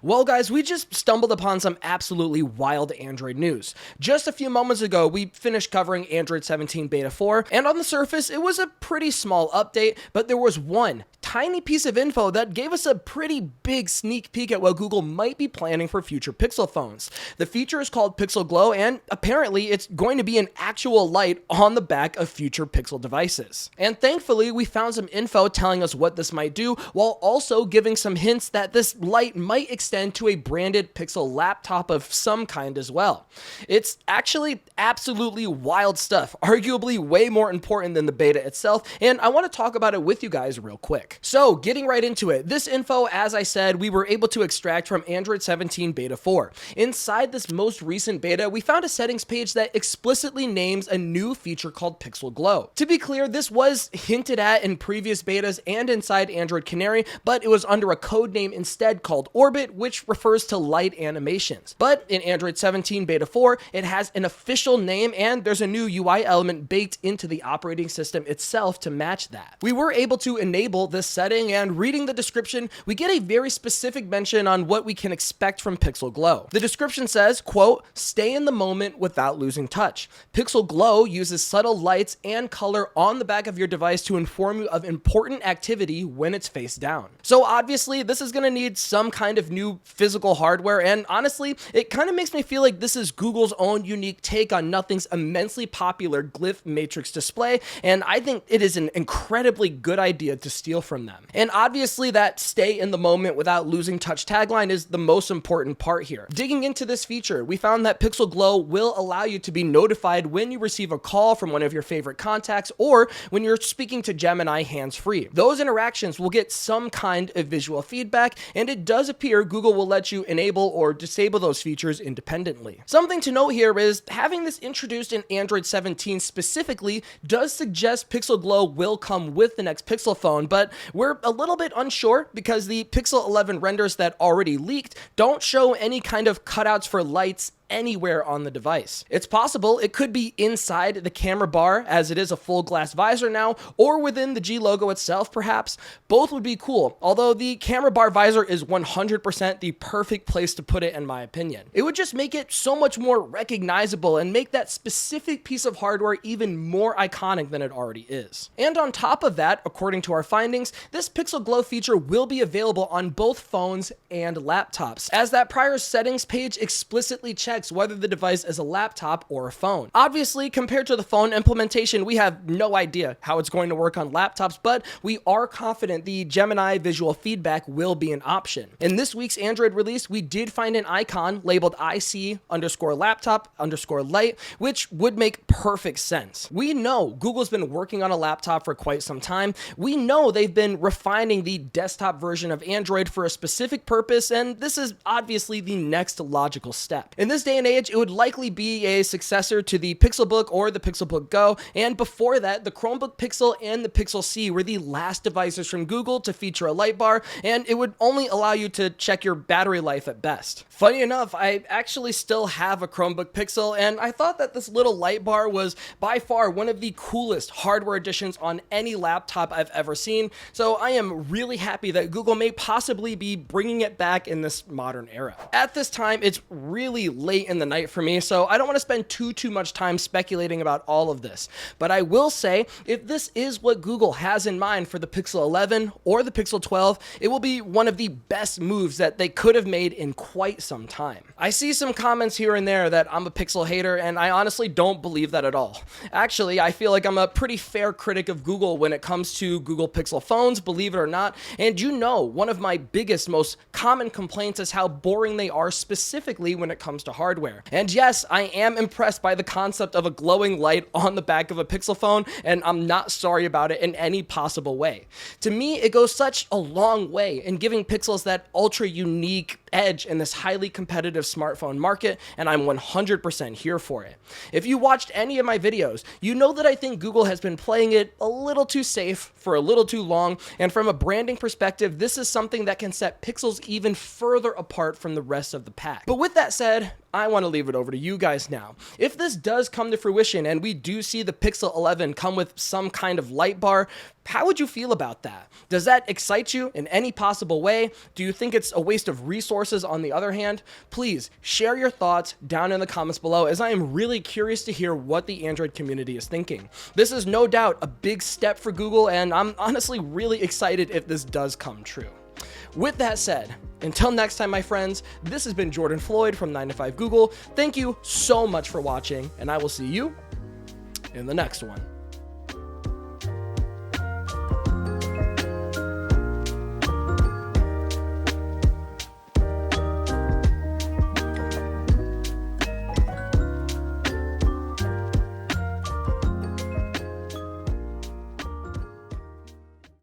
Well, guys, we just stumbled upon some absolutely wild Android news. Just a few moments ago, we finished covering Android 17 Beta 4, and on the surface, it was a pretty small update, but there was one tiny piece of info that gave us a pretty big sneak peek at what Google might be planning for future Pixel phones. The feature is called Pixel Glow, and apparently it's going to be an actual light on the back of future Pixel devices. And thankfully, we found some info telling us what this might do, while also giving some hints that this light might extend to a branded Pixel laptop of some kind as well. It's actually absolutely wild stuff, arguably way more important than the beta itself, and I want to talk about it with you guys real quick. So, getting right into it, this info, as I said, we were able to extract from Android 17 Beta 4. Inside this most recent beta, we found a settings page that explicitly names a new feature called Pixel Glow. To be clear, this was hinted at in previous betas and inside Android Canary, but it was under a code name instead called Orbit, which refers to light animations. But in Android 17 Beta 4, it has an official name, and there's a new UI element baked into the operating system itself to match that. We were able to enable this setting, and reading the description, we get a very specific mention on what we can expect from Pixel Glow. The description says, quote, "Stay in the moment without losing touch. Pixel Glow uses subtle lights and color on the back of your device to inform you of important activity when it's face down." So obviously, this is going to need some kind of new physical hardware, and honestly, it kind of makes me feel like this is Google's own unique take on Nothing's immensely popular glyph matrix display, and I think it is an incredibly good idea to steal from them. And obviously, that stay in the moment without losing touch tagline is the most important part here. Digging into this feature, we found that Pixel Glow will allow you to be notified when you receive a call from one of your favorite contacts or when you're speaking to Gemini hands-free. Those interactions will get some kind of visual feedback, and it does appear Google will let you enable or disable those features independently. Something to note here is having this introduced in Android 17 specifically does suggest Pixel Glow will come with the next Pixel phone, but we're a little bit unsure because the Pixel 11 renders that already leaked don't show any kind of cutouts for lights anywhere on the device. It's possible it could be inside the camera bar, as it is a full glass visor now, or within the G logo itself perhaps. Both would be cool, although the camera bar visor is 100% the perfect place to put it in my opinion. It would just make it so much more recognizable and make that specific piece of hardware even more iconic than it already is. And on top of that, according to our findings, this Pixel Glow feature will be available on both phones and laptops, as that prior settings page explicitly checks whether the device is a laptop or a phone. Obviously, compared to the phone implementation, we have no idea how it's going to work on laptops, but we are confident the Gemini visual feedback will be an option. In this week's Android release, we did find an icon labeled IC_laptop_light, which would make perfect sense. We know Google's been working on a laptop for quite some time. We know they've been refining the desktop version of Android for a specific purpose, and this is obviously the next logical step. In this day and age, it would likely be a successor to the Pixelbook or the Pixelbook Go, and before that, the Chromebook Pixel and the Pixel C were the last devices from Google to feature a light bar, and it would only allow you to check your battery life at best. Funny enough, I actually still have a Chromebook Pixel, and I thought that this little light bar was by far one of the coolest hardware additions on any laptop I've ever seen, so I am really happy that Google may possibly be bringing it back in this modern era. At this time, it's really late in the night for me, so I don't want to spend too much time speculating about all of this. But I will say, if this is what Google has in mind for the Pixel 11 or the Pixel 12, it will be one of the best moves that they could have made in quite some time. I see some comments here and there that I'm a Pixel hater, and I honestly don't believe that at all. Actually, I feel like I'm a pretty fair critic of Google when it comes to Google Pixel phones, believe it or not, and you know, one of my biggest, most common complaints is how boring they are specifically when it comes to hardware. And yes, I am impressed by the concept of a glowing light on the back of a Pixel phone, and I'm not sorry about it in any possible way. To me, it goes such a long way in giving Pixels that ultra unique edge in this highly competitive smartphone market, and I'm 100% here for it. If you watched any of my videos, you know that I think Google has been playing it a little too safe for a little too long, and from a branding perspective, this is something that can set Pixels even further apart from the rest of the pack. But with that said, I want to leave it over to you guys now. If this does come to fruition and we do see the Pixel 11 come with some kind of light bar, How would you feel about that? Does that excite you in any possible way? Do you think it's a waste of resources on the other hand? Please share your thoughts down in the comments below, as I am really curious to hear what the Android community is thinking. This is no doubt a big step for Google, and I'm honestly really excited if this does come true. With that said, until next time, my friends, this has been Jordan Floyd from 9 to 5 Google. Thank you so much for watching, and I will see you in the next one.